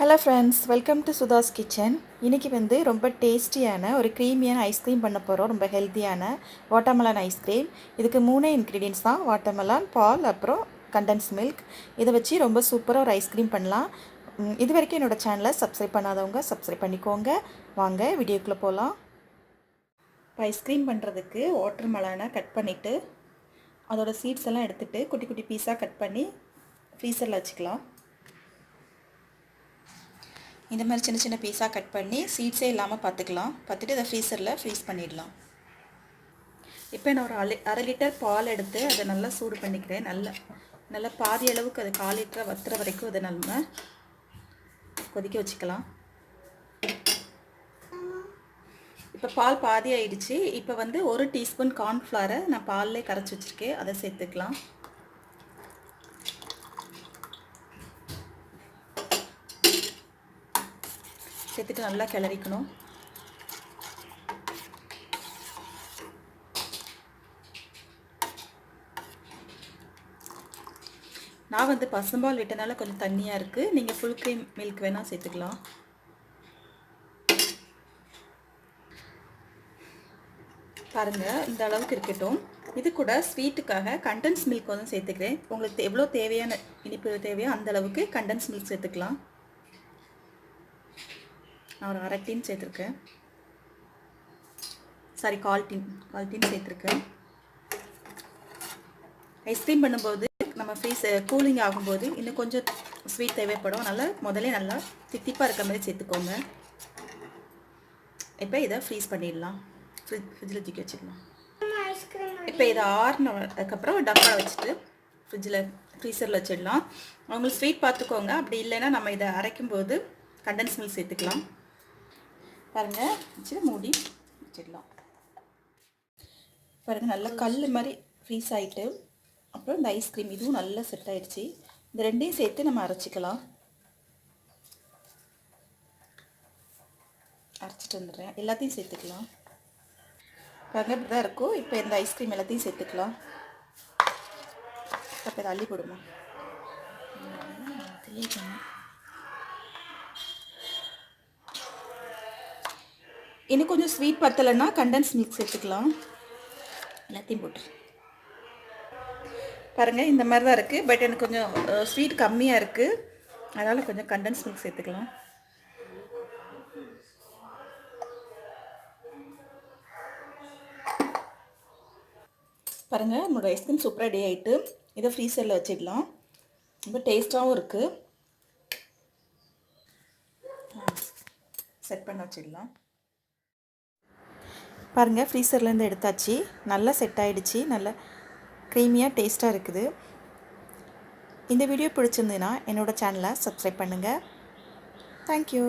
Hello friends, welcome to Sudha's kitchen. இன்றைக்கி வந்து ரொம்ப டேஸ்டியான ஒரு க்ரீமியான ஐஸ்கிரீம் பண்ண போகிறோம். ரொம்ப ஹெல்த்தியான வாட்டர்மெலன் ஐஸ்கிரீம். இதுக்கு 3 இன்க்ரீடியன்ட்ஸ் தான்: வாட்டர்மெலன், பால், அப்புறம் கண்டென்ஸ் மில்க். இதை வச்சு ரொம்ப சூப்பராக ஒரு ஐஸ்கிரீம் பண்ணலாம். இது வரைக்கும் என்னோடய சேனலை சப்ஸ்கிரைப் பண்ணாதவங்க சப்ஸ்கிரைப் பண்ணிக்கோங்க. வாங்க வீடியோக்குள்ளே போகலாம். இப்போ ஐஸ்கிரீம் பண்ணுறதுக்கு வாட்டர்மெலனை கட் பண்ணிவிட்டு அதோட சீட்ஸ் எல்லாம் எடுத்துகிட்டு குட்டி குட்டி பீஸாக கட் பண்ணி ஃப்ரீசரில் வச்சுக்கலாம். இந்த மாதிரி சின்ன சின்ன பீஸாக கட் பண்ணி சீட்ஸே இல்லாமல் பார்த்துட்டு இதை ஃப்ரீசரில் ஃப்ரீஸ் பண்ணிடலாம். இப்போ நான் ஒரு அரை லிட்டர் பால் எடுத்து அதை நல்லா சூடு பண்ணிக்கிறேன். நல்லா பாதி அளவுக்கு அது 1/4 லிட்டர் வத்துற வரைக்கும் அதை நம்ம கொதிக்க வச்சுக்கலாம். இப்போ பால் பாதி ஆயிடுச்சு. இப்போ வந்து 1 டீஸ்பூன் கார்ன்ஃப்ளவரை நான் பால்லே கரைச்சி வச்சுருக்கேன், அதை சேர்த்துக்கலாம். சேர்த்துட்டு நல்லா கிளறிக்கணும். நான் வந்து பசும்பால் விட்டனால கொஞ்சம் தண்ணியாக இருக்குது. நீங்கள் ஃபுல் க்ரீம் மில்க் வேணால் சேர்த்துக்கலாம். பாருங்கள், இந்த அளவுக்கு இருக்கட்டும். இது கூட ஸ்வீட்டுக்காக கண்டென்ஸ் மில்க் வந்து சேர்த்துக்கிறேன். உங்களுக்கு எவ்வளோ தேவையான இனிப்பு தேவையோ அந்த அளவுக்கு கண்டென்ஸ் மில்க் சேர்த்துக்கலாம். நான் ஒரு 1/2 டீன் சேர்த்துருக்கேன். சாரி, 1/4 டீன் சேர்த்துருக்கேன். ஐஸ்கிரீம் பண்ணும்போது நம்ம கூலிங் ஆகும்போது இன்னும் கொஞ்சம் ஸ்வீட் தேவைப்படும். முதல்ல நல்லா தித்திப்பாக இருக்கிற மாதிரி சேர்த்துக்கோங்க. இப்போ இதை ஃப்ரீஸ் பண்ணிடலாம். ஃப்ரிட்ஜில் தூக்கி வச்சிடலாம். இப்போ இதை ஆறுனதுக்கப்புறம் டப்பா வச்சுட்டு ஃப்ரீசரில் வச்சிடலாம். அவங்களுக்கு ஸ்வீட் பார்த்துக்கோங்க. அப்படி இல்லைன்னா நம்ம இதை அரைக்கும்போது கண்டென்ஸ் மில்க் சேர்த்துக்கலாம். பாருங்கள், வச்சு மூடி வச்சிடலாம். பாருங்கள், நல்லா கல் மாதிரி ஃப்ரீஸ் ஆகிட்டு அப்புறம் இந்த ஐஸ்கிரீம் இதுவும் நல்லா செட் ஆகிடுச்சு. இந்த ரெண்டையும் சேர்த்து நம்ம அரைச்சிக்கலாம். அரைச்சிட்டு வந்துடுறேன். எல்லாத்தையும் சேர்த்துக்கலாம். பாருங்கள், இப்படி தான் இருக்கும். இப்போ இந்த ஐஸ்கிரீம் எல்லாத்தையும் சேர்த்துக்கலாம். அப்போ இதை அள்ளி போடுமா. இன்னும் கொஞ்சம் ஸ்வீட் பத்தலைன்னா கண்டென்ஸ் மில்க் சேர்த்துக்கலாம். எல்லாத்தையும் போட்டு பாருங்கள், இந்த மாதிரி தான் இருக்குது. பட் எனக்கு கொஞ்சம் ஸ்வீட் கம்மியாக இருக்குது, அதனால் கொஞ்சம் கண்டென்ஸ் மில்க் சேர்த்துக்கலாம். பாருங்கள், நம்மளோட ஐஸ்கிரீம் சூப்பராக ரெடி ஆகிட்டு இதை ஃப்ரீசரில் வச்சிடலாம். ரொம்ப டேஸ்ட்டாகவும் இருக்குது. செட் பண்ண வச்சிடலாம். பாருங்கள், ஃப்ரீசர்லேருந்து எடுத்தாச்சு. நல்லா செட் ஆகிடுச்சு. நல்லா க்ரீமியாக டேஸ்ட்டாக இருக்குது. இந்த வீடியோ பிடிச்சிருந்ததுன்னா என்னோடய சேனலை சப்ஸ்கிரைப் பண்ணுங்கள். தேங்க்யூ.